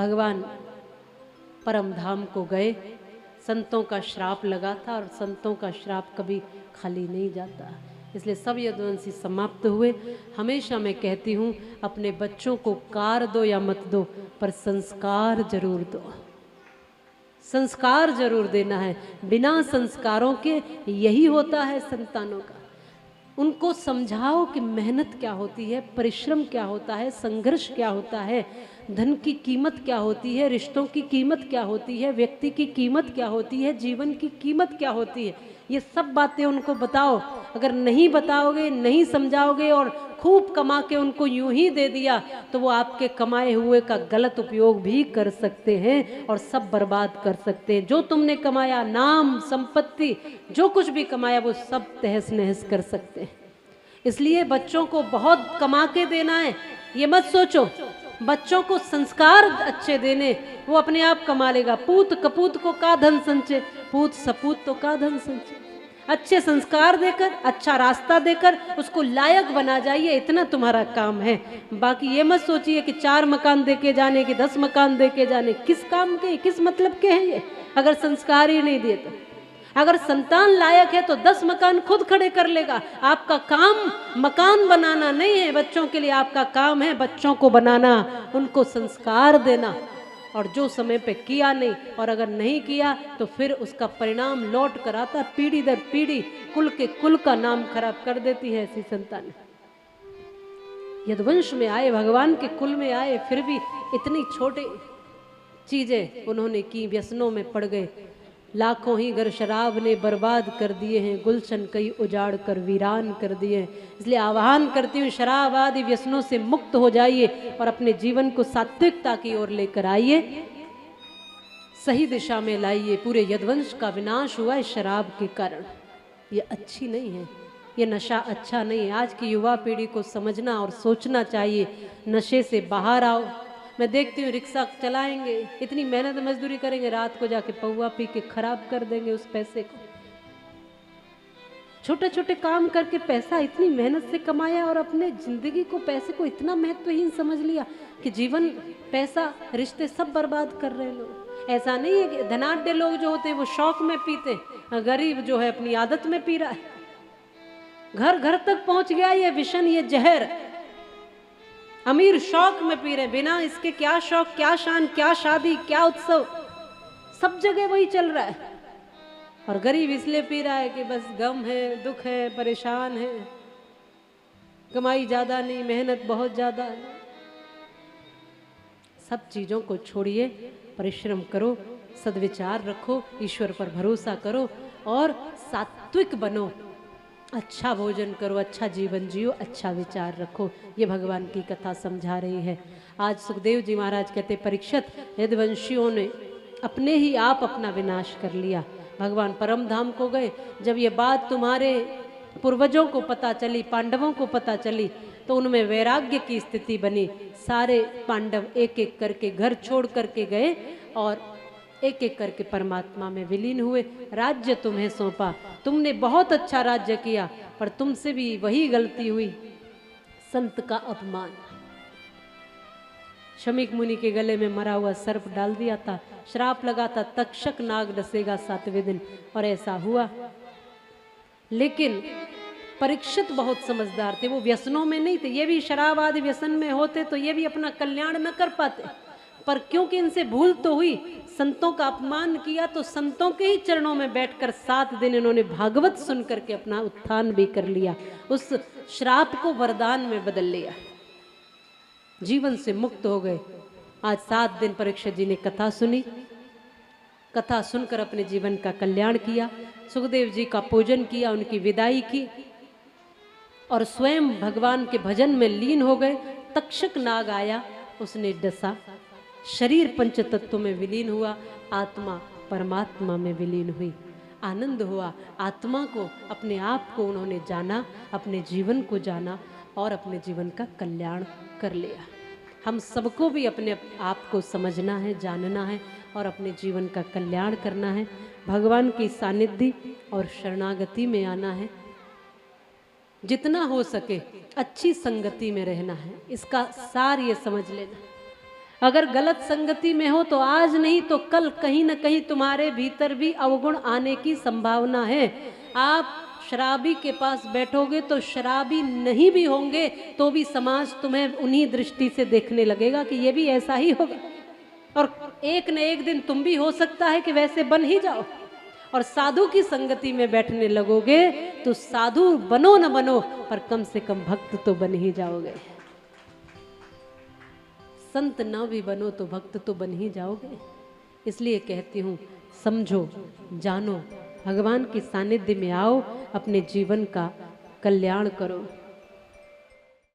भगवान परम धाम को गए, संतों का श्राप लगा था और संतों का श्राप कभी खाली नहीं जाता, इसलिए सब यदुवंशी समाप्त हुए। हमेशा मैं कहती हूँ अपने बच्चों को कार दो या मत दो, पर संस्कार जरूर दो, संस्कार जरूर देना है। बिना संस्कारों के यही होता है संतानों का। उनको समझाओ कि मेहनत क्या होती है, परिश्रम क्या होता है, संघर्ष क्या होता है, धन की कीमत क्या होती है, रिश्तों की कीमत क्या होती है, व्यक्ति की कीमत क्या होती है, जीवन की कीमत क्या होती है। ये सब बातें उनको बताओ। अगर नहीं बताओगे, नहीं समझाओगे और खूब कमा के उनको यूं ही दे दिया तो वो आपके कमाए हुए का गलत उपयोग भी कर सकते हैं और सब बर्बाद कर सकते हैं। जो तुमने कमाया, नाम, संपत्ति, जो कुछ भी कमाया, वो सब तहस नहस कर सकते हैं। इसलिए बच्चों को बहुत कमा के देना है, ये मत सोचो। बच्चों को संस्कार अच्छे देने, वो अपने आप कमा लेगा। पूत कपूत को का धन संचय, पूत सपूत तो का धन संचय। अच्छे संस्कार देकर, अच्छा रास्ता देकर उसको लायक बना जाइए, इतना तुम्हारा काम है। बाकी ये मत सोचिए कि 4 मकान देके जाने कि 10 मकान देके जाने, किस काम के, किस मतलब के हैं ये, अगर संस्कार ही नहीं दिए तो। अगर संतान लायक है तो 10 मकान खुद खड़े कर लेगा। आपका काम मकान बनाना नहीं है बच्चों के लिए, आपका काम है बच्चों को बनाना, उनको संस्कार देना। और जो समय पे किया नहीं, और अगर नहीं किया तो फिर उसका परिणाम लौट कर आता, पीढ़ी दर पीढ़ी कुल के कुल का नाम खराब कर देती है ऐसी संतान। यदुवंश में आए, भगवान के कुल में आए, फिर भी इतनी छोटी चीजें उन्होंने की, व्यसनों में पड़ गए। लाखों ही घर शराब ने बर्बाद कर दिए हैं, गुलशन कई उजाड़ कर वीरान कर दिए हैं। इसलिए आह्वान करती हूँ, शराब आदि व्यसनों से मुक्त हो जाइए और अपने जीवन को सात्विकता की ओर लेकर आइए, सही दिशा में लाइए। पूरे यदुवंश का विनाश हुआ है शराब के कारण। ये अच्छी नहीं है, ये नशा अच्छा नहीं है। आज की युवा पीढ़ी को समझना और सोचना चाहिए, नशे से बाहर आओ। मैं देखती हूँ रिक्शा चलाएंगे, इतनी मेहनत मजदूरी करेंगे, रात को जाके पौवा पी के खराब कर देंगे उस पैसे को। छोटे छोटे काम करके पैसा इतनी मेहनत से कमाया और अपने जिंदगी को, पैसे को इतना महत्वहीन समझ लिया कि जीवन, पैसा, रिश्ते सब बर्बाद कर रहे हैं लोग। ऐसा नहीं है कि धनाढ्य लोग जो होते हैं वो शौक में पीते, गरीब जो है अपनी आदत में पी रहा है। घर घर तक पहुंच गया ये विषन, ये जहर। अमीर शौक में पी रहे, बिना इसके क्या शौक, क्या शान, क्या शादी, क्या उत्सव, सब जगह वही चल रहा है। और गरीब इसलिए पी रहा है कि बस गम है, दुख है, परेशान है, कमाई ज्यादा नहीं, मेहनत बहुत ज्यादा है। सब चीजों को छोड़िए, परिश्रम करो, सद्विचार रखो, ईश्वर पर भरोसा करो और सात्विक बनो। अच्छा भोजन करो, अच्छा जीवन जियो, अच्छा विचार रखो। ये भगवान की कथा समझा रही है। आज सुखदेव जी महाराज कहते, परीक्षित, यदुवंशियों ने अपने ही आप अपना विनाश कर लिया। भगवान परम धाम को गए। जब ये बात तुम्हारे पूर्वजों को पता चली, पांडवों को पता चली, तो उनमें वैराग्य की स्थिति बनी। सारे पांडव एक एक करके घर छोड़ करके गए और एक एक करके परमात्मा में विलीन हुए। राज्य तुम्हें सौंपा, तुमने बहुत अच्छा राज्य किया, पर तुमसे भी वही गलती हुई, संत का अपमान। शमीक मुनि के गले में मरा हुआ सर्प डाल दिया था, श्राप लगा था, तक्षक नाग डसेगा 7वें दिन, और ऐसा हुआ। लेकिन परीक्षित बहुत समझदार थे, वो व्यसनों में नहीं थे। ये भी शराब आदि व्यसन में होते तो ये भी अपना कल्याण न कर पाते, पर क्योंकि इनसे भूल तो हुई, संतों का अपमान किया, तो संतों के ही चरणों में बैठकर 7 दिन इन्होंने भागवत सुन करके अपना उत्थान भी कर लिया, उस श्राप को वरदान में बदल लिया, जीवन से मुक्त हो गए। आज 7 दिन परीक्षित जी ने कथा सुनी, कथा सुनकर अपने जीवन का कल्याण किया, सुखदेव जी का पूजन किया, उनकी विदाई की और स्वयं भगवान के भजन में लीन हो गए। तक्षक नाग आया, उसने डसा, शरीर पंच तत्वों में विलीन हुआ, आत्मा परमात्मा में विलीन हुई। आनंद हुआ, आत्मा को, अपने आप को उन्होंने जाना, अपने जीवन को जाना और अपने जीवन का कल्याण कर लिया। हम सबको भी अपने आप को समझना है, जानना है और अपने जीवन का कल्याण करना है। भगवान की सानिध्य और शरणागति में आना है, जितना हो सके अच्छी संगति में रहना है। इसका सार ये समझ लेना, अगर गलत संगति में हो तो आज नहीं तो कल कहीं ना कहीं तुम्हारे भीतर भी अवगुण आने की संभावना है। आप शराबी के पास बैठोगे तो शराबी नहीं भी होंगे तो भी समाज तुम्हें उन्हीं दृष्टि से देखने लगेगा कि ये भी ऐसा ही होगा, और एक न एक दिन तुम भी हो सकता है कि वैसे बन ही जाओ। और साधु की संगति में बैठने लगोगे तो साधु बनो न बनो पर कम से कम भक्त तो बन ही जाओगे। संत ना भी बनो तो भक्त तो बन ही जाओगे। इसलिए कहती हूँ, समझो, जानो, भगवान के सानिध्य में आओ, अपने जीवन का कल्याण करो।